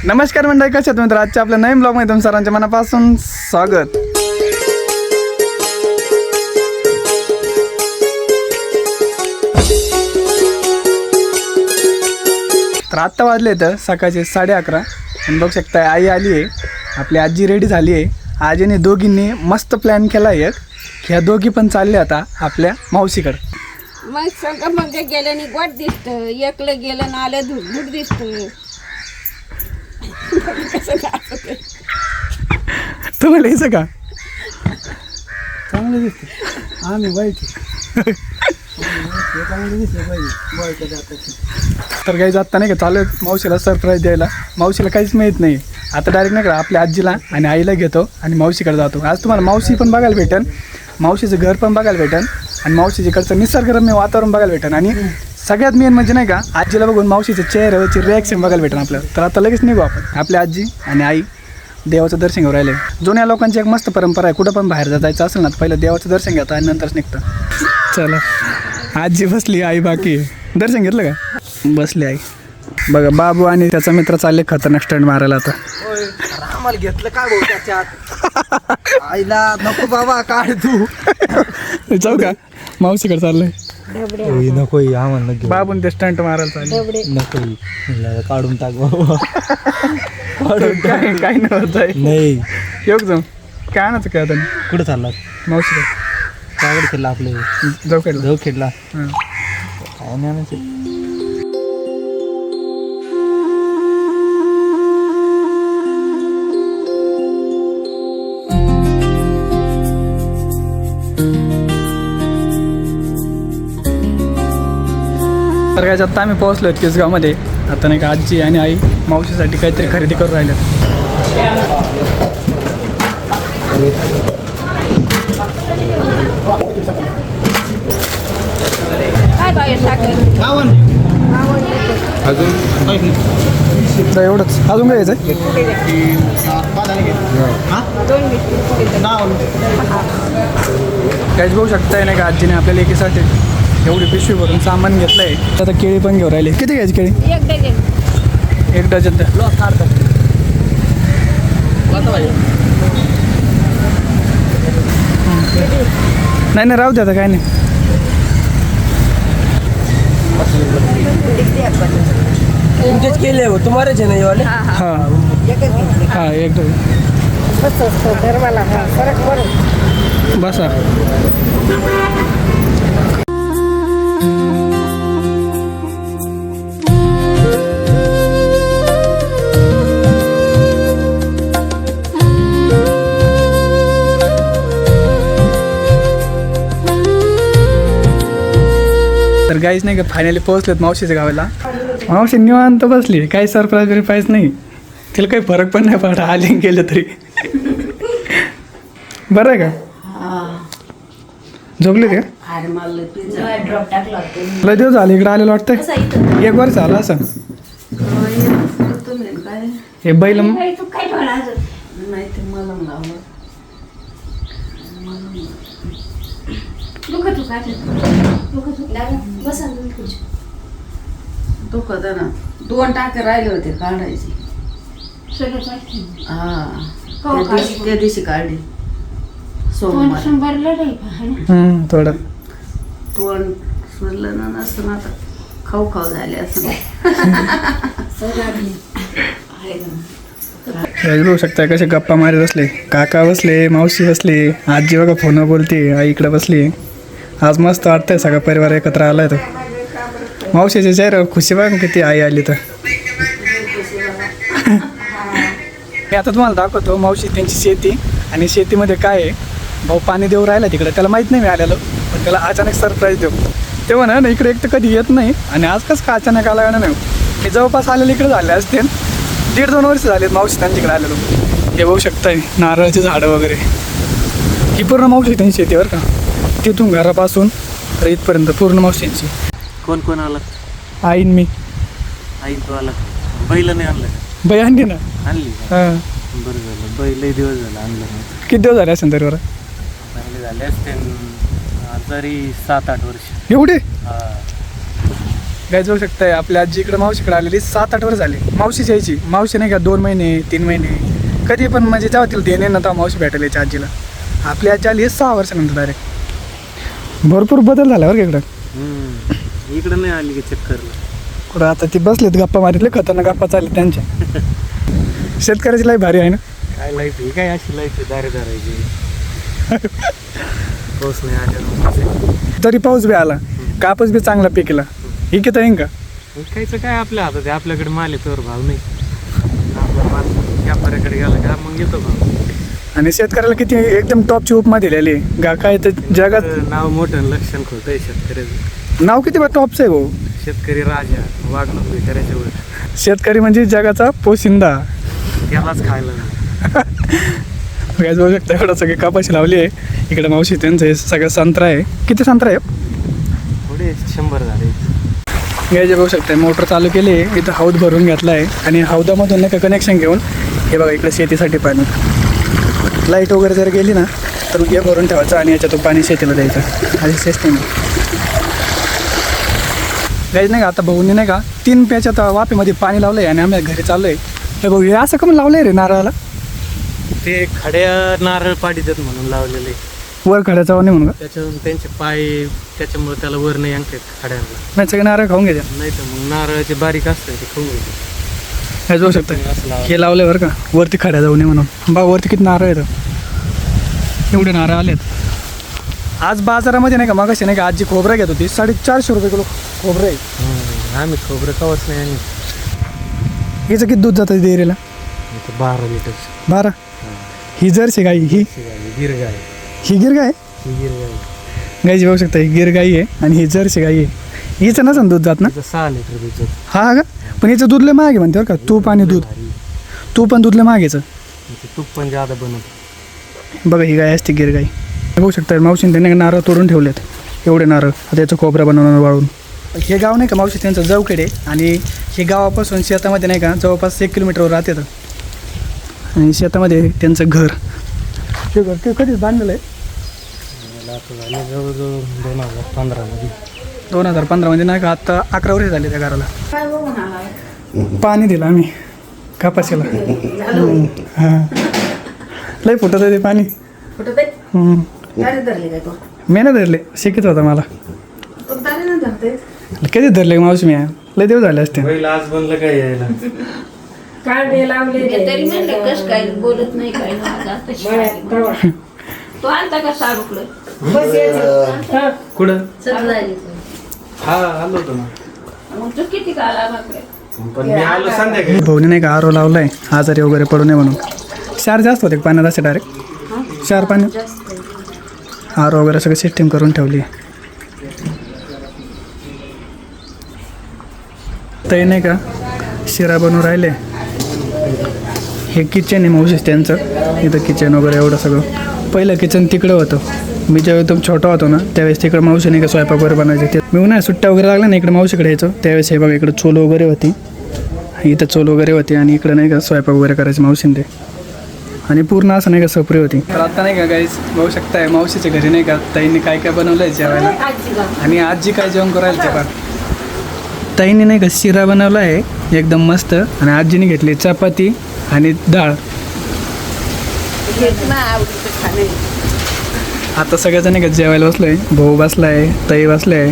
नमस्कार मंडळी, कशा आहेत मित्र? आजच्या आपल्या नवीन ब्लॉगमध्ये तुमचं सर्वांच्या मनापासून स्वागत. तर आत्ता वाजले तर सकाळचे 11:30 आणि बघू शकता आई आली आहे, आपली आजी रेडी झाली आहे. आजीने दोघींनी मस्त प्लॅन केला एक की ह्या दोघी पण चालले आता आपल्या मावशीकडे. मग सगळं मग गेल्याने गोट दिसतं, एकलं गेलं ना आलं धुडधुड दिसतं. तुम्हाला यायचं का? चांगलं दिसतं. आम्ही वाईट तर काही जाता नाही का चालू मावशीला सरप्राईज द्यायला. मावशीला काहीच माहीत नाही. आता डायरेक्ट नाही का आपल्या आजीला आणि आईला घेतो आणि मावशीकडे जातो. आज तुम्हाला मावशी पण बघायला भेटेल, मावशीचं घर पण बघायला भेटेल आणि मावशीच्याकडचं निसर्गरम्य वातावरण बघायला भेटेल आणि सगळ्यात मेन म्हणजे नाही का आजीला बघून मावशीच्या चेहऱ्यावरची रिॲक्शन बघायला भेटेल आपल्याला. तर आता लगेच निघू आपण. आपल्या आजी आणि आई देवाचं दर्शन घेऊन राहिले. जुन्या लोकांची एक मस्त परंपरा आहे, कुठं पण बाहेर जायचं असेल ना पहिलं देवाचं दर्शन घेतो आणि नंतरच निघतं. चला आजी बसली, आई बाकी. दर्शन घेतलं का? बसली आई. बघा बाबू आणि त्याचा मित्र चालले खतरनाक स्टंट मारायला. आता आम्हाला घेतलं काय भाऊ त्याच्यात? आईला नको बाबा, काढ तू. जाऊ का? मावशीकडे चाललंय. नको आम्हाला नको. बाबून ते स्टंट मारायला चालले. नको काढून टाक बाबा. काय नाही होत आहे. नाही येऊ जाऊ काय आणायचं काय आता? कुठं चालला? मावशीकडे. कागड खेळला आपले. जाऊ काय? जाऊ खेळला. हां काय नाही आणायचं. तर काय आता आम्ही पोहोचलो केसगावमध्ये. आता नाही का आजी आणि आई मावशीसाठी काहीतरी खरेदी करून राहिले. काय बाहेर साखर तर एवढंच. अजून काय यायचं? काहीच बघू शकताय नाही का आजीने आपल्या लेकीसाठी एवढी पिशवी भरून सामान घेतलं आहे. आता केळी पण घेऊन राहिली. किती घ्यायची केळी? एक डझन. 1 डझन द्या. नाही राहू द्या आता काय नाही. तुमचेच केले हो, तुम्हारेच आहे ना वाले? हां हां 1 डझन. बसा. तर गाईच नाही का फायनली पोहोचलेत मावशीच्या गावाला. मावशी निवांत बसली, काही सरप्राईज बिरप्राईज नाही. तिला काही फरक पण नाही पडला आले गेलं तरी. बरं आहे का? झोपले ते? लय दिवस झाले इकडे आलेलं वाटतंय. 1 वर्ष झालं असं. हे बैल दुखत ना. 2 टाके राहिले होते काढायचे. त्या दिवशी काढली सोमवार. थोडं तोंड सुरलं ना नसतं आता खाऊ झाले असं. बघू शकता कसे गप्पा मारत बसले. काका बसले, मावशी बसली, आजी बघा फोनवर बोलते, आई इकडे बसली. आज मस्त वाटतंय सगळा परिवार एकत्र आलाय. तर मावशीच्या चेहऱ्यावर खुशी बघा किती आई आली. तर मी आता तुम्हाला दाखवतो मावशी त्यांची शेती आणि शेतीमध्ये काय आहे. भाऊ पाणी देऊ राहिला तिकडे, त्याला माहीत नाही मी आलेलो, पण त्याला अचानक सरप्राईज देऊ. ते म्हणा ना इकडे एक तर कधी येत नाही आणि आज कसं का अचानक आला नाही. मी जवळपास आलेले इकडे झाले असते 1.5-2 वर्ष झाले मावशी त्यांच्याकडे आलेलो. हे बघू शकताय नारळाची झाडं वगैरे. ही पूर्ण मावशी त्यांची शेतीवर का तिथून घरापासून तर इथपर्यंत पूर्ण मावशींची. कोण कोण आला? आईन मी. आई तो आला. बैल नाही आणलं? बाई आणली ना. आणली? हां बरं झालं. बैल दिवस झाला आणलं. किती दिवस झाले असेल तरी? चांगले झाले असते तरी 7-8 वर्ष. एवढे? हा गाईज बघू शकताय आपल्या आजी इकडे मावशीकडे आलेली 7-8 वर्ष झाली. मावशीच यायची. मावशी नाही का 2 महिने 3 महिने कधी पण म्हणजे जेव्हा तिला देणे ना तेव्हा मावशी भेटायला यायची आजीला. आपली आजी आली 6 वर्षानंतर डायरेक्ट. भरपूर बदल झाला बरं का इकडं. इकडं नाही आली की चक्करला. कुठं आता ती बसलेत गप्पा मारितले खतरनाक गप्पा चालले त्यांच्या. शेतकऱ्याची लाईफ भारी आहे ना. काय लाईफ ही काय अशी लाईफ दारे धरायची. पाऊस नाही आला तरी पाऊस बी आला कापूस बी चांगला पिकला. ही किती येईन का कायचं काय आपल्या हातात आहे. आपल्याकडे माल येतो भाव नाही. आपला माल व्यापाऱ्याकडे गेला का मग येतो भाव. आणि शेतकऱ्याला किती एकदम टॉपची उपमा दिलेली आहे. गा काय तर जगात नाव मोठं लक्षण खोटं आहे शेतकऱ्याचं. नाव किती बा टॉपचं आहे भाऊ. शेतकरी राजा वागणूक विचारायच्या वर शेतकरी म्हणजे जगाचा पोशिंदा. त्यालाच खायला गॅस बघू शकता एवढं सगळे कपाशी लावली आहे. इकडे मावशी त्यांचं हे सगळं संत्रा आहे. किती संत्रा आहे थोडे 100 झाले. गॅस बघू शकता मोटर चालू केली आहे. इथं हौद भरून घेतला आहे आणि हौदामधून नाही का कनेक्शन घेऊन हे बघा इकडे शेतीसाठी पाणी. लाईट वगैरे जर गेली ना तर हे भरून ठेवायचं आणि याच्यातून पाणी शेतीला द्यायचं. अशी सिस्टीम गाईज नाही का आता भाऊनी नाही का 3 प्याच्यात वाफेमध्ये पाणी लावलं आहे आणि आम्ही घरी चाललो आहे. हे बघू हे असं कमी लावलं आहे रे नारळाला. ते खड्या नारळ पाडीतात म्हणून लावलेले. वर खड्याचा नाही म्हणून का त्याच्यावरून त्यांचे पाय त्याच्यामुळे त्याला वर नाही आणतात खड्यांना. नाही सगळे नारळ खाऊन घ्यायचे. नाही तर मग नारळाचे बारीक असतं ते खाऊन घ्यायचे. हे बघू शकता हे लावलं बरं का वरती खड्या जाऊ नये म्हणून. बा वरती किती नारळ येतं. एवढे नारळ आलेत. आज बाजारामध्ये नाही का मागाशी नाही का आजी खोबरं घेत होती 450 रुपये किलो खोबरं आहे. आम्ही खोबरं कवच नाही आणि हिचं किती दूध जातं डेअरीला 12 लिटर 12. ही जर्सी गाई ही गिर गाय. ही गिर गाय ही गिर गाय गाईची बघू शकता ही गिर गाई आहे आणि ही जर्सी गाई आहे. हिचं नसं दूध जात ना. 6 लिटर दूध. हा का पण हिचं दूध लय महाग आहे म्हणते बरं का. तूप आणि दूध तूप पण दूध लय महाग याचं. तूप पण जादा बनत. बघा ही गाय असते गिर गाई. बघू शकता मावशीने त्यांनी नारळ तोडून ठेवलेत एवढे नारळ. आता याचं खोबरं बनवणं वाळून. हे गाव नाही का मावशी त्यांचं जवखेडे आणि हे गावापासून शेतामध्ये नाही का जवळपास 1 किलोमीटरवर राहतात. आणि शेतामध्ये त्यांचं घर. हे घर ते कधीच बांधलेलं आहे. मला आता झाले जवळजवळ 2015 मध्ये. 2015 मध्ये नाही का आता 11 वर्ष झाले त्या घराला. काय बघून आला पाणी दिलं आम्ही कापाशीला. हां लय फुटत आहे ते पाणी. कुठं ते गाडी धरली काय तो मी नाही धरले शिकत होता मला. गाडी नाही धरते. कधी धरले मावशी मी लय दिवस झाले असते. पहिलं आज बनलं काय यायला. काढे लावले तरी म्हणलं कसं काय बोलत नाही काय नाही. आता शिकायला. तो आणता का सारूकडं कुठं सगळं हा आलो होतो ना. मग तू किती काल आला पण मी आलो संध्याकाळी. भाऊने नाही का आरो लावलाय आजारी वगैरे पडू नये म्हणून. क्षार जास्त होते पाण्यात असे डायरेक्ट. क्षार पाण्यात आरो वगैरे सगळं सिस्टीम करून ठेवली. ते नाही का शिरा बनवून राहिले. हे किचन आहे मावशीच त्यांचं. इथं किचन वगैरे एवढं सगळं. पहिलं किचन तिकडं होतं. मी जेव्हा एकदम छोटा होतो ना त्यावेळेस तिकडं मावशी नाही का स्वयंपाक वगैरे बनायचे. ते मी उन्हाळ्यात सुट्ट्या वगैरे लागल्या ना इकडे मावशीकडे यायचो त्यावेळेस हे बघा इकडं चूल वगैरे होती. इथं चूल वगैरे होती आणि इकडं नाही का स्वयंपाक वगैरे करायचे मावशीने ते. आणि पूर्ण असं नाही का सपरी होती. तर आता नाही का गाईज बघू शकताय मावशीच्या घरी नाही का ताईंनी काय काय बनवलं आहे जेवायला आणि आजी काय जेवण करायला ते बघा. ताईंनी नाही का शिरा बनवला आहे एकदम मस्त आणि आजीने घेतली चपाती आणि डाळ. आता सगळ्याजण नाही का जेवायला बसलोय. भाऊ बसलाय ताई बसलाय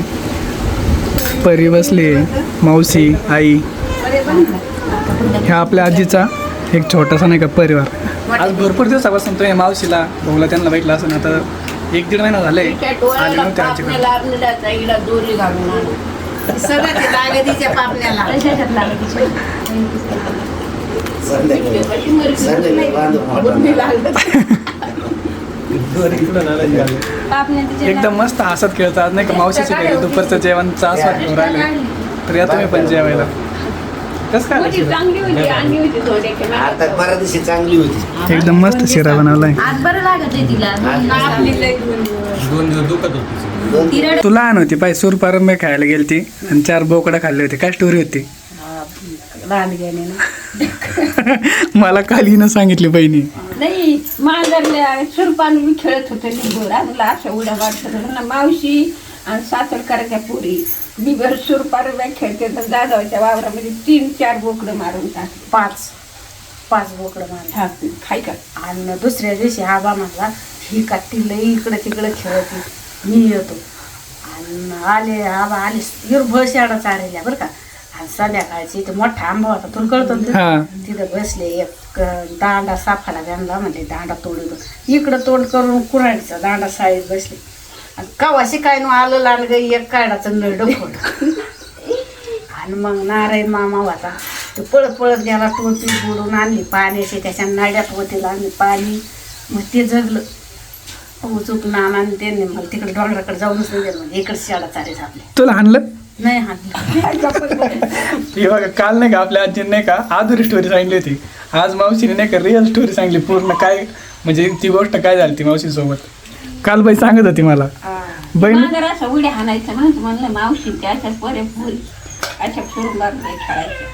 परी बसली मावशी आई. ह्या आपल्या आजीचा एक छोटासा नाही का परिवार. आज भरपूर दिवसापासून तो मावशीला भाऊला त्यांना भेटला असं आता 1-1.5 महिना झाले आले नव्हते आजीकडे. दोरी घालून सगळं ते लागतीच्या पापण्याला एकदम मस्त हसत खेळतात नाही का. मावशीच्या घरी दुपारचं जेवणचा आस्वाद घेऊन राहिले. तर या तुम्ही पण जेवायला. कसं काय चांगली होती अंगी होती थोडी. आता परदेशी चांगली होती. एकदम मस्त शिरा बनवलाय. आज बरं लागत आहे तिला. दोन दिवस दुखत होती. तू लहान होती पाय सूरपारंब्या खायला गेलती आणि 4 बोकडं खाल्ले होते. काय स्टोरी होती. लहान गेले ना मला काल हिनं सांगितली बहिणी. नाही मांजरल्या सुरपान मी खेळत होते लिंबूर आणला अशा उड्या वाटत होत्या ना मावशी आणि सासरकराच्या पोरी बिगर सुरपार खेळते तर जाधवच्या वावरामध्ये 3-4 बोकडं मारून टाक. 5 बोकडं मारले. हा खाय का आणि दुसऱ्या दिवशी आबा म्हणला ही का ती लई इकडं तिकडं खेळती, मी येतो. आणि आले आबा आले हिरभळ शाळा चालल्या बरं का. आणि संध्याकाळची ते मोठा आंबा होता तुला कळतो ना ते? हा. तिथं बसले एक दांडा साफाला बांधला म्हणजे दांडा तोडून इकडं तोंड करून कुऱ्हाडीचा दांडा साईड बसले. आणि कवाशी काय नो आलं लांड एक काढाचं नळ डोकं. आणि मग नारायण मामा होता ते पळत पळत गेला, टोपी बुडून आणली पाण्याची, त्याच्या नाड्यात होतीला आणली पाणी. मग ते जगलं उचूक नाना आणि त्यांनी मला तिकडे डोंगराकडे जाऊनच नाही दिलं. म्हणजे इकडे शाळा चाले झाले तुला हाणलं नाही हात. हे बघा काल नाही का आपल्या आजीने नाही का अधुरी स्टोरी सांगितली होती. आज मावशीने नाही का रिअल स्टोरी सांगली पूर्ण. काय म्हणजे ती गोष्ट काय झाली ती मावशीसोबत काल बाई सांगत होती मला. बहीण माझं असं उड्या हाणायचं म्हणलं मावशी त्याच्यात पुरी अशा सुरुवात खेळायचं.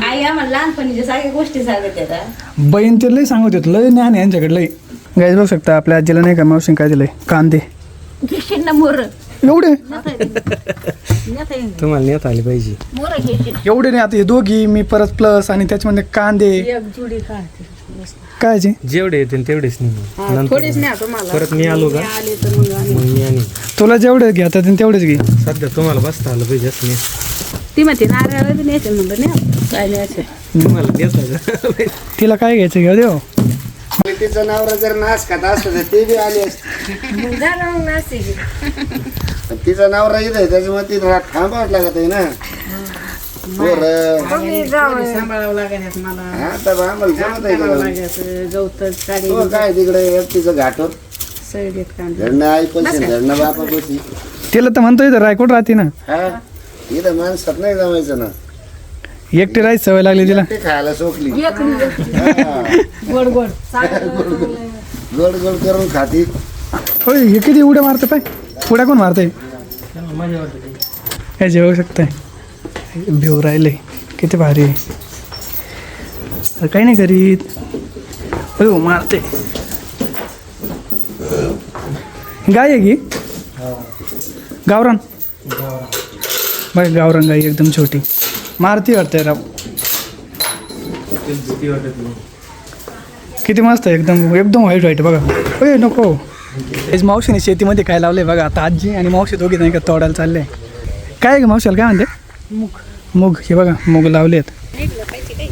आई आम्हाला लहानपणीच्या सगळ्या गोष्टी सांगत येतात. बहीण ते लय सांगत होत लय ज्ञान आहे यांच्याकडे लय. गाईज बघू शकता आपल्या आजीला नाही का मावशीने काय दिलंय कांदे घेशील ना मोर एवढे तुम्हाला नेत आली पाहिजे. मोर घेशील. एवढे नाही आता हे दोघी मी परत प्लस आणि त्याच्यामध्ये कांदे एक जुडी काढते कायचे जेवढे येतील तेवढेच नाही थोडीच नाही तुम्हाला. परत मी आलो का आले तर मग मग मी आणि तुला जेवढे घे आता तेवढेच घे. सध्या तुम्हाला बसता आलं पाहिजे असं नाही. ती म्हणते नारळ बी न्यायचं म्हणलं नाही काय न्यायचं. तुम्हाला देता तिला काय घ्यायचं घेऊ देव. तिचं नवरा जर नाच खात असतं तर ते बी आले असते. पण तिचा नवरा येत आहे त्याच्यामुळे तिला थांबावंच लागत आहे ना. सांभाळावं लागत मला. आता आम्हाला जमत आहे का? लागायचं गवत काढी हो काय तिकडे एकटीचं घाटवर सैडीत कांदा. घरनं आई पशी घरनं बापा पशी. तिला तर म्हणतो इथं रायकोट राहते ना. हा इथं माणसात नाही जमायचं ना. एकटी राहायची सवय लागली तिला. ते खायला सोकली गोड गोड गोड गोड करून खाती. होय हे किती उड्या मारतं पाय. उड्या कोण मारतंय हे जेवू शकताय. भिव राहिले किती भारी आहे. अरे काही नाही करीत. हो मारते. गाय आहे की गावरान बघ गावरान गाई एकदम छोटी मारती वाटते राव. किती मस्त आहे एकदम एकदम व्हाईट व्हाईट बघा. होय नको हेच मावशीने शेतीमध्ये काय लावलंय बघा. आता आजी आणि मावशी दोघी नाही का तोडायला चालले. काय आहे का मावशीला काय म्हणते मूग हे बघा मूग लावलेत.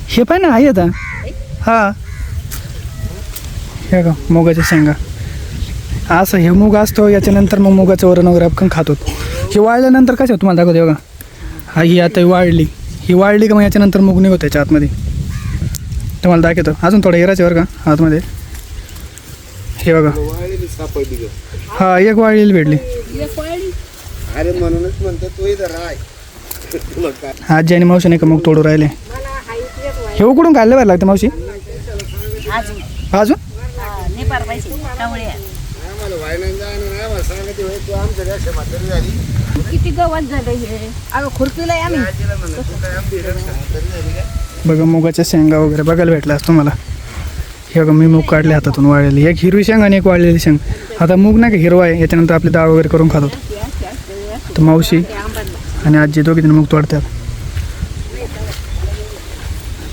हे पाय ना आहे आता. हां हे का मुगाच्या शेंगा असं हे मूग असतो. याच्यानंतर मग मुगाचं वरण वगैरे आपण खातो. हे वाळल्यानंतर कसं तुम्हाला दाखवते बघा. हा ही आता वाळली ही वाळली का मग याच्यानंतर मूग निघतो त्याच्या आतमध्ये. तुम्हाला दाखवतो अजून थोडं हेरायचं बरं का आतमध्ये. हे बघा हा एक वाळलेली भेटली. अरे म्हणूनच म्हणतो तू इथं राय. आजी आणि मावशी नाही का मग तोडू राहिले. हे उकडून खायला बरं लागतं मावशी अजून. आम्हाला व्हायला जाणं आम्हाला सांगते होय तू आमच्या पेक्षा म्हातारी झाली. किती गवत झालं हे. अगं खुरपीला आम्ही आजीला म्हणलं तू काय आमची पेक्षा म्हातारी झाली का? बघा मुगाच्या शेंगा वगैरे बघायला भेटल्या असतं मला. हे बघा मी मूग काढले हातातून वाळलेली. एक हिरवी शेंग आणि एक वाळलेली शेंग. आता मूग नाही का हिरवा आहे याच्यानंतर आपली डाळ वगैरे करून खातो. तर मावशी आणि आजी दोघी जण मूग तोडतात.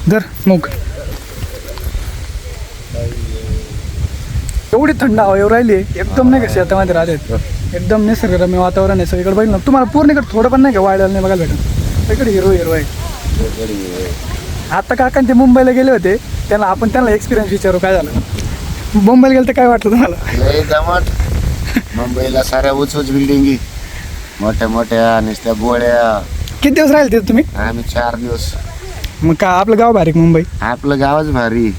धर मूग. एवढी थंड हवा येऊ राहिली एकदम नाही का शेतामध्ये राहतात. एकदम निसर्गरम्य वातावरण आहे सगळीकडे. बघितलं तुम्हाला पूर्ण इकडे थोडं पण नाही का वाळलेलं नाही बघायला भेटत. इकडे हिरवं हिरवं आहे. आता काका ते मुंबईला गेले होते त्यांना एक्सपिरियन्स विचारू काय झालं. मुंबईला गेलं तर काय वाटलं तुम्हाला. लय दमट. मुंबईला साऱ्या उच बिल्डिंगी मोठ्या मोठ्या नुसत्या गोळ्या. किती दिवस राहिले तिथे तुम्ही. आम्ही 4 दिवस. मग का आपलं गाव बारीक मुंबई. आपलं गावच भारी.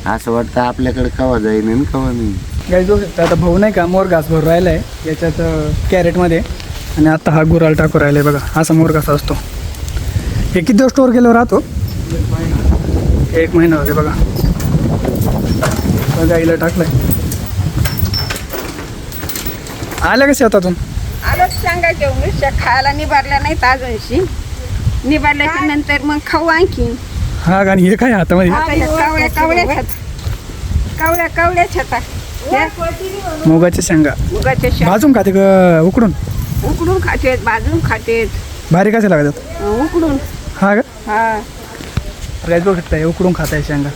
असं वाटतं आपल्याकडे कवा जाईन आणि कवा नाही. गाई जाऊ शकता. आता भाऊ नाही का मोर घास भरून राहिला आहे याच्यात कॅरेटमध्ये. आणि आता हा गुराल टाकून राहिला आहे बघा. असा मोर घास असतो. हे किती दिवस स्टोअर केल्यावर राहतो. 1 महिना होते बघा. गाईला टाकलाय. आल्या का शेतातून. आलंच सांगायचं मिरच्या खायला निभारल्या नाहीत अजूनशी. निभारल्याच्या नंतर मग खाऊ आणखी. हा आणि हे काय हातामध्ये कावळ्याच होता. मुगाच्या शेंगा मुगाच्या शेंगा भाजून खाते का उकडून. उकडून खातेत भाजून खातेत भारी कशा लागतात उकडून हा का हा गाईज बघू शकता उकडून खाताय शेंगा.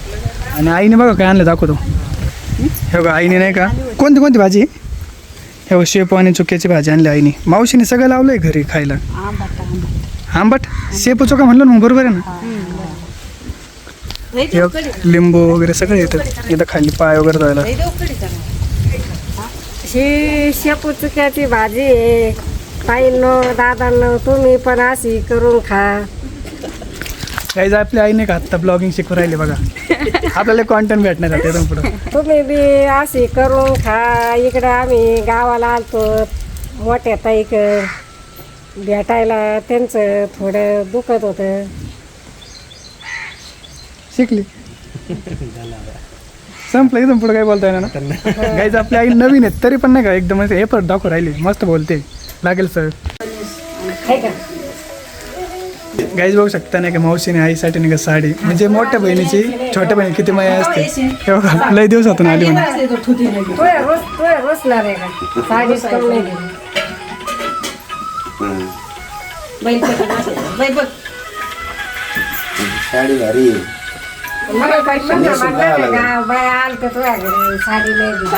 आणि आईने बघा काय आणलं दाखवतो. हे बघा आईने नाही का कोणती कोणती भाजी हे बघ शेपू आणि चुक्याची भाजी आणली आईने. मावशीने सगळं लावलंय घरी खायला. आंबट शेपू चोका म्हणलं ना मग बरोबर आहे ना. हे बघ, लिंबू वगैरे सगळं येतं इथं खाली पाय वगैरे जायला. ही शेपू चुक्याची भाजी आहे. ताईंनो दादांनो तुम्ही पण अशी करून खा. गाईज आपल्या आईने का आत्ता ब्लॉगिंग शिकवून राहिले बघा. आपल्याला कॉन्टेंट भेटणार आहे त्यातून पुढं. तुम्ही बी अशी करून खा. इकडं आम्ही गावाला आलतो मोठ्या ताईक भेटायला. त्यांचं थोडं दुखत होतं. शिकली संपलं इथून पुढे काय बोलता येणार ना. गाईज आपली आई नवीन आहे तरी पण नाही का एकदम हे पण दाखवून राहिली मस्त बोलते लागेल सर. गाईज बघू शकता नाही का मावशीने आईसाठी नाही का साडी म्हणजे मोठ्या बहिणीची छोट्या बहिणी किती माया असते हे बघा लय दिवसातून आली म्हणून. तुझ्या रोसणार आहे का साडीच करून नाही दिली. साडी भारी आहे. मला काही म्हणलं नाही का बाय आल तर तुझ्या घरी साडी नाही दिली.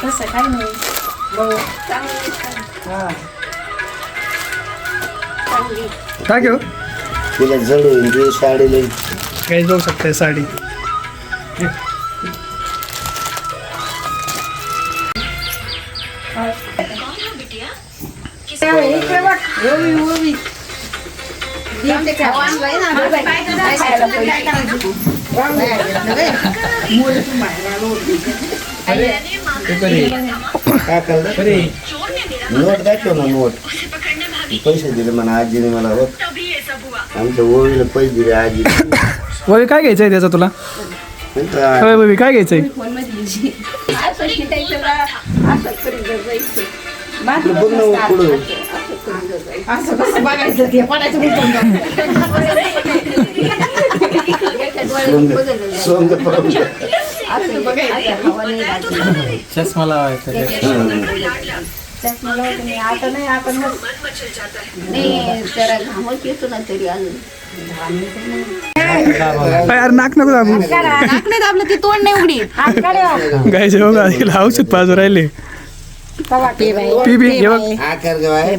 तसं काही नाही का घेऊ तिला जडून ती साडी लई गाईज बघू शकता साडी. इकडे बघ काय करलं नोट दाखव ना नोट. पैसे दिले म्हणा आजीने मला होत आमच्या ओळीला पैसे दिले आजी. वय काय घ्यायचंय त्याचा तुला होय बबी काय घ्यायचंय. असं शिकायचं का असं करीत जायचं बघ ना पुढं असं कसं बघायचं ते पडायचं सोंग पाहून असं बघायचं हवा नाही लागली. चष्मा लावायचा. चष्मा लावतो मी. आता नाही आपण नाही जरा घामच येतो ना तरी अजून यार नाक नको दाबू. आपलं ती तोंड नाही उघडी गाईज बघा तिला औषध पाजू राहिले. पी पी हे बघ आकार गवाय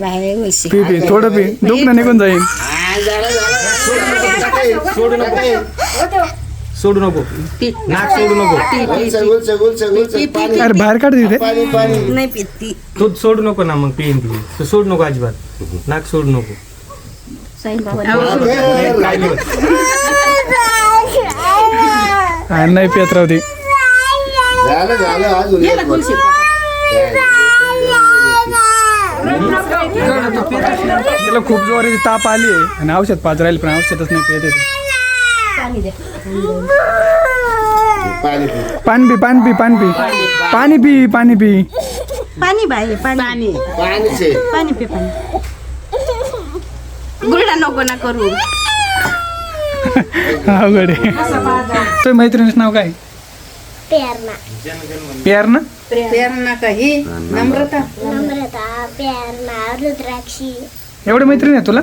पी पी थोडं पी दुखणं निघून जाईल. सोडू नको नाक सोडू नको. गुलचं गुलचं गुलचं पाणी अरे बाहेर काढ तिथे. पाणी पाणी नाही पिती तू सोडू नको ना मग पेन तू सोडू नको अजिबात. नाक सोडू नको. साईबाबा काय नाही होत. नाही पियत राहू दे. झालं झालं अजून एक वर्ष. तिला खूप जोराची ताप आली आहे आणि औषध पाज राहील पण औषधच नाही पियत येते. पाणी पी. पाणी पी पाणी पी पाणी पी पाणी पी पाणी पी. पाणी बाई पाणी पाणीच आहे. पाणी पे पाणी गुरडा नको ना करू. अवघड आहे. तुझ्या मैत्रिणीचं नाव काय. प्रेरणा प्रेरणा काही नम्रता रुद्राक्षी एवढी मैत्रीण आहे तुला.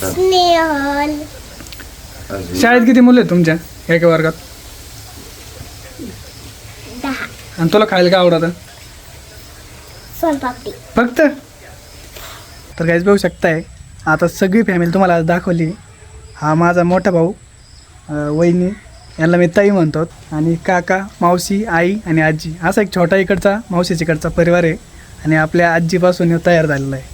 स्नेहल शाळेत किती मुलं आहेत तुमच्या एका वर्गात. 10 आणि तुला खायला काय आवडतं. सोनपापडी फक्त तर काहीच बघू शकताय आता सगळी फॅमिली तुम्हाला आज दाखवली. हा माझा मोठा भाऊ वहिनी यांना मी ताई म्हणतो आणि काका मावशी आई आणि आजी असा एक छोटा इकडचा मावशीच्याकडचा परिवार आहे आणि आपल्या आजीपासून हे तयार झालेला आहे.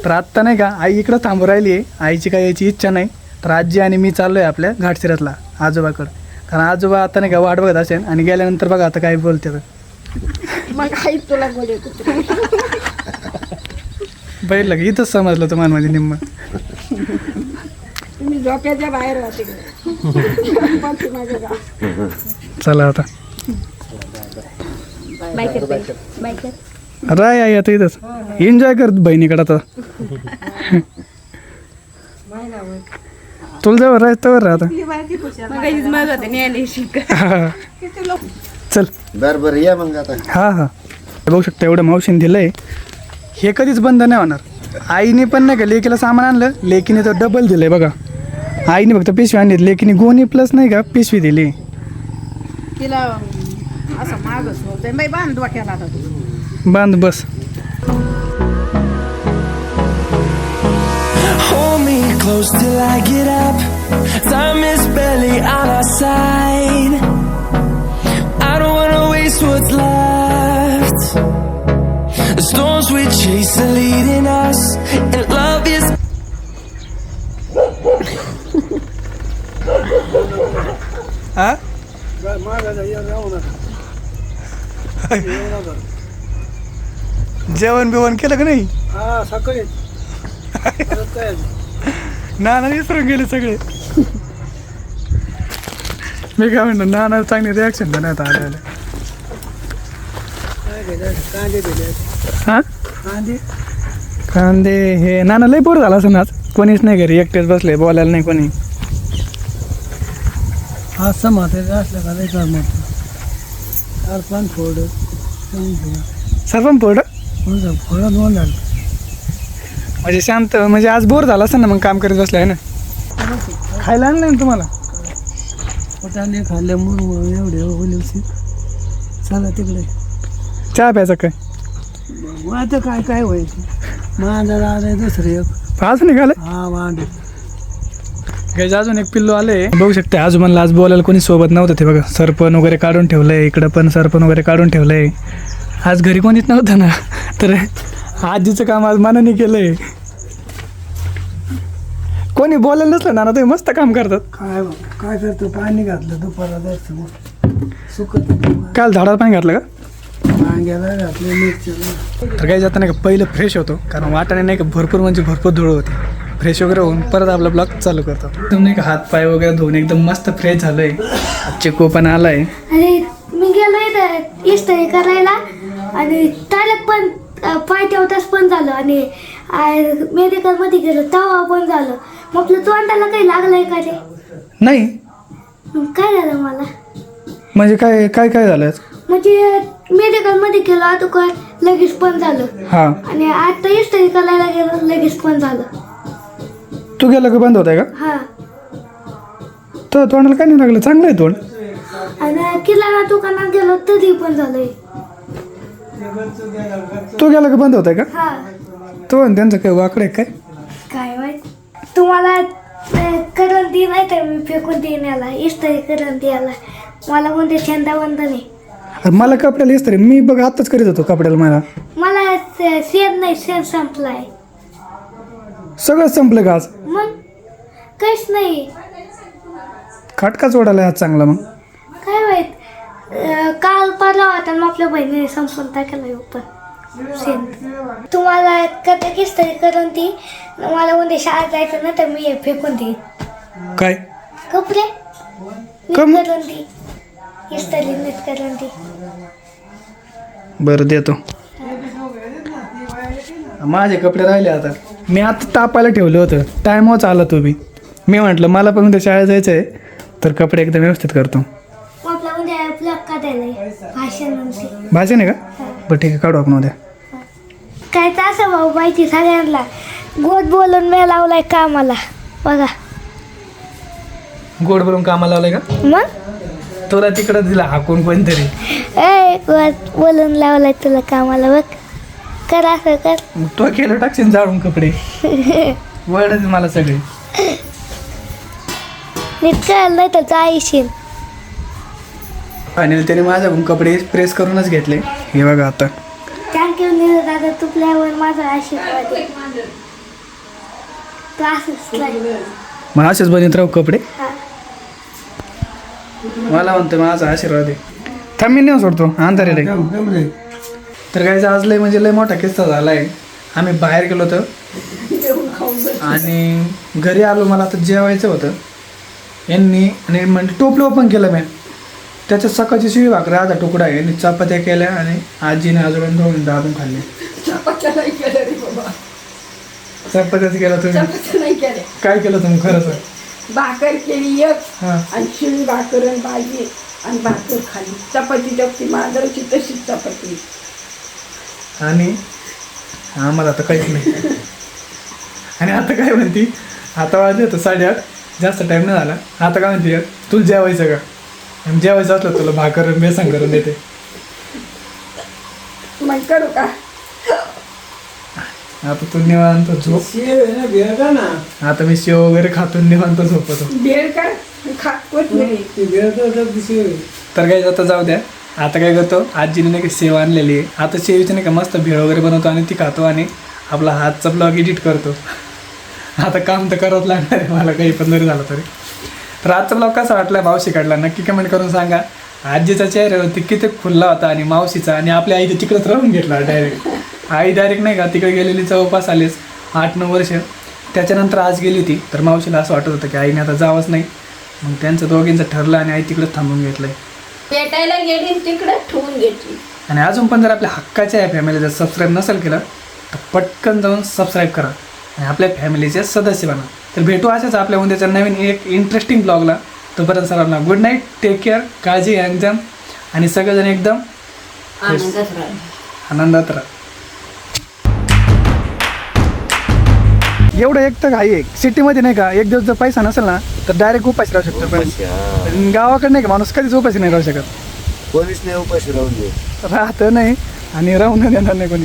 तर आत्ता नाही का आई इकडं थांबू राहिली आहे. आईची काही यायची इच्छा नाही तर आजी आणि मी चाललो आहे आपल्या घाटशिरसला आजोबाकडं. कारण आजोबा आता नाही का वाट बघत असेल आणि गेल्यानंतर बघा आता काय बोलते मग आई तुला गोडे बघितलं की इथंच समजलं तुम्हाला माझी निम्म. तुम्ही झोप्याच्या बाहेर राहते चला आता राय आई आता इथंच एन्जॉय कर बहिणीकडे आता. तुला जवळ राह तवर राहता. चल चल बरं बरं या मग आता. हा हा बघू शकता एवढं मावशीने दिलंय, हे कधीच बंद नाही होणार. आईने पण नाही का लेकीला सामान आणलं, लेकीने तर डबल दिलंय बघा. आईने फक्त पिशवी आणली, लेकीने गोणी प्लस नाही का पिशवी दिली. तिला असं मागच होतंय बाई, बांध डोक्याला आता तू. बांध बस. Hold me close till I get up. Time is barely on our side. I don't wanna waste what's left. The storms we chase are leading us, and love is. हा जेवण बिवण केलं का नाही? हा सकाळी नाना विसरून गेले सगळे. मी काय म्हणतो, नाना चांगली रिॲक्शन देण्यात आलेलं. कांदे दिले, हा कांदे कांदे हे नाना लय बोर झाला असं आज, कोणीच नाही घरी, एकटेच बसले, बोलायला नाही कोणी. हा समाते असलं का नाही कर मग चार पाच फोड सर्व पोट फोडं दोन झालं. म्हणजे शांत, म्हणजे आज बोर झाला असं ना मग काम करत बसलं आहे ना. खायला आणलं ना तुम्हाला? पोटाने खाल्ले मुरमुर एवढे ओलीवशी. चला तिकडे चहा प्यायचा काय? मग आता काय काय व्हायचं. मांजर आले दुसरे एक. अजून निघाले हा वांडे गाईज, अजून एक पिल्लू आले. बघू शकते आजोबांना आज बोलायला कोणी सोबत नव्हतं. ते बघा सरपण वगैरे काढून ठेवलंय, इकडं पण सरपण वगैरे काढून ठेवलंय. आज घरी कोणीच नव्हतं ना, तर आजीचं काम आज मनाने केलंय. कोणी बोलायला नसलं ना, तुम्ही मस्त काम करतात. काय काय करतो. पाणी घातलं दुपारा जायचं सुकत. काल झाडाला पाणी घातलं का? वांग्याला घातलं मिरच्याला. तर काही जाता नाही का पहिलं फ्रेश होतो, कारण वाटाणे नाही का भरपूर म्हणजे भरपूर धूळ होते. फ्रेश वगैरे होऊन परत आपला ब्लॉग चालू करतो. एकदम नाही का हात पाय वगैरे धुवून एकदम मस्त फ्रेश झालंय. चिकू पण आलाय. अरे मी गेलोय तर इस्त्री करायला आणि त्याला पण पाय ठेवताच पण झालं आणि मेडिकलमध्ये गेलो तेव्हा पण झालं. मग आपलं तोंडाला काही लागलंय का रे? नाही मग काय झालं मला? म्हणजे काय काय काय झालं? म्हणजे मेडिकलमध्ये गेलो आता काय लगेच पण झालं. हा आणि आता इस्त्री करायला गेलो लगेच पण झालं. तू गेला का बंद होत आहे का? हा. तर तोंडाला काय नाही लागलं, चांगलं आहे तोंड. आणि किराणा दुकानात गेलो तरी पण झालंय. तू गेला का बंद होत आहे का? हा. तो आणि त्यांचं काय वाकडे काय? काय माहित. तुम्हाला करून दे नाही तर मी फेकून देईन याला. इस्त्री करून द्यायला मला कोणते छंदा बंद नाही. अरे मला कपड्याला येस तरी मी बघ आत्ताच करीत होतो कपड्याला. मला शेण नाही, शेण संपलाय. सगळं संपलं का आज? मग काहीच नाही. खाटकाच ओढायला आज चांगला. मग काय माहित काल परवा होता मग आपल्या बहिणीने संपून टाकलं पण शेण. तुम्हाला कधी किस्त्री करून ती मला कोणते शाळेत जायचं ना तर मी हे फेकून देईन. काय कपडे नीट कम? करून दी. इस्त्री नीट करून दी. बरं देतो. माझे कपडे राहिले आता. मी आता तापायला ठेवलं होतं, टायमच आला तो बी. मी म्हटलं मला पण उद्या शाळेत जायचं आहे, तर कपडे एकदम व्यवस्थित करतो. मग आपल्या म्हणजे आपलं काढायला भाषण भाजी नाही का? बरं ठीक आहे, काढू आपण उद्या. काय असं भाऊ बाईची सगळ्यांना गोड बोलून मी लावलाय कामाला बघा. गोड बोलून कामाला लावलंय का? मग तुला तिकडं दिला हाकून कोणतरी. ए गोड बोलून लावलाय तुला कामाला बघ. कर असं कर. मग तो केलं टाकशील जाळून कपडे. वळच मला सगळे नीट कर नाही तर जायशील. आणि त्याने माझ्याकडून कपडे प्रेस करूनच घेतले. हे बघा आता. थँक्यू नीरज दादा, तुपल्यावर माझा आशीर्वाद आहे. तू असंच राह. मग असेच बनत राहू कपडे. हा. मला म्हणतो माझा आशीर्वाद आहे. थांब मी नाही सोडतो अंधारे रे. तर काय आज लय म्हणजे लय मोठा किस्सा झाला आहे. आम्ही बाहेर गेलो होतो आणि घरी आलो. मला आता जेवायचं होतं यांनी आणि म्हणजे टोपलं ओपन केलं मी. त्याच्यात सकाळची शिळी भाकरी अर्धा तुकडा आहे आणि चपात्या केल्या आणि आजीने आजोबांनी दोन दाबून खाल्ले. चपात्याच केला तुम्ही? नाही केले. काय केलं तुम्ही खरं सर? भाकर केली एक हां आणि शिळी भाकर आणि भाजी आणि भाकर खाली. चपाती जपती मांजराची तशीच चपाती. आणि आम्हाला आता काहीच नाही. आणि आता काय म्हणती, आता वाजले होतं 8:30, जास्त टाईम नाही झाला. आता काय म्हणते, तुला जेवायचं का? आणि जेवायचं असलं तुला भाकर बेसन करून देते. मग करू का? आता तू निवांत झोप. आता मी शेव वगैरे खातून निवांत झोपतो. भेळ कर खा कोथिंबीर. तर काही आता जाऊ द्या. आता काय करतो, आजीने नाही का शेव आणलेली आहे. आता शेवीची नाही का मस्त भेळ वगैरे बनवतो आणि ती खातो आणि आपला हातचा ब्लॉग एडिट करतो. आता काम तर करावंच लागणार आहे मला, काही पण जरी झालं तरी. तर आजचा ब्लॉग कसा वाटला मावशी काढला नक्की कमेंट करून सांगा. आजीचा चेहऱ्यावरती किती खुल्ला होता आणि मावशीचा, आणि आपल्या आई तिकडेच राहून घेतला डायरेक्ट. आई डायरेक्ट नाही का तिकडे गेलेली जवळपास आलीच 8-9 वर्ष. त्याच्यानंतर आज गेली ती, तर मावशीला असं वाटत होतं की आईने आता जावंच नाही. मग त्यांचं दोघींचं ठरलं आणि आई तिकडेच थांबून घेतलं आहे. भेटायला गेली तिकडे ठेवून घेतली. आणि अजून पण जर आपल्या हक्काच्या या फॅमिलीला जर सबस्क्राईब नसेल केलं तर पटकन जाऊन सबस्क्राईब करा आणि आपल्या फॅमिलीचे सदस्य बना. तर भेटू अशाच आपल्या उद्याच्या नवीन एक इंटरेस्टिंग ब्लॉगला. तोपर्यंत सर्वांना गुड नाईट, टेक केअर, काळजी घ्या एकदम, आणि सगळेजण एकदम आनंदात राहा. एवढं एक तर आहे सिटीमध्ये नाही का, एक दिवस जर पैसा नसेल ना तर डायरेक्ट उपाशी राहू शकतो. पण गावाकडे नाही का माणूस कधीच उपाशी नाही राहू शकत. कोणीच नाही उपाशी राहून दे. राहतं नाही आणि राहून देणार नाही कोणी.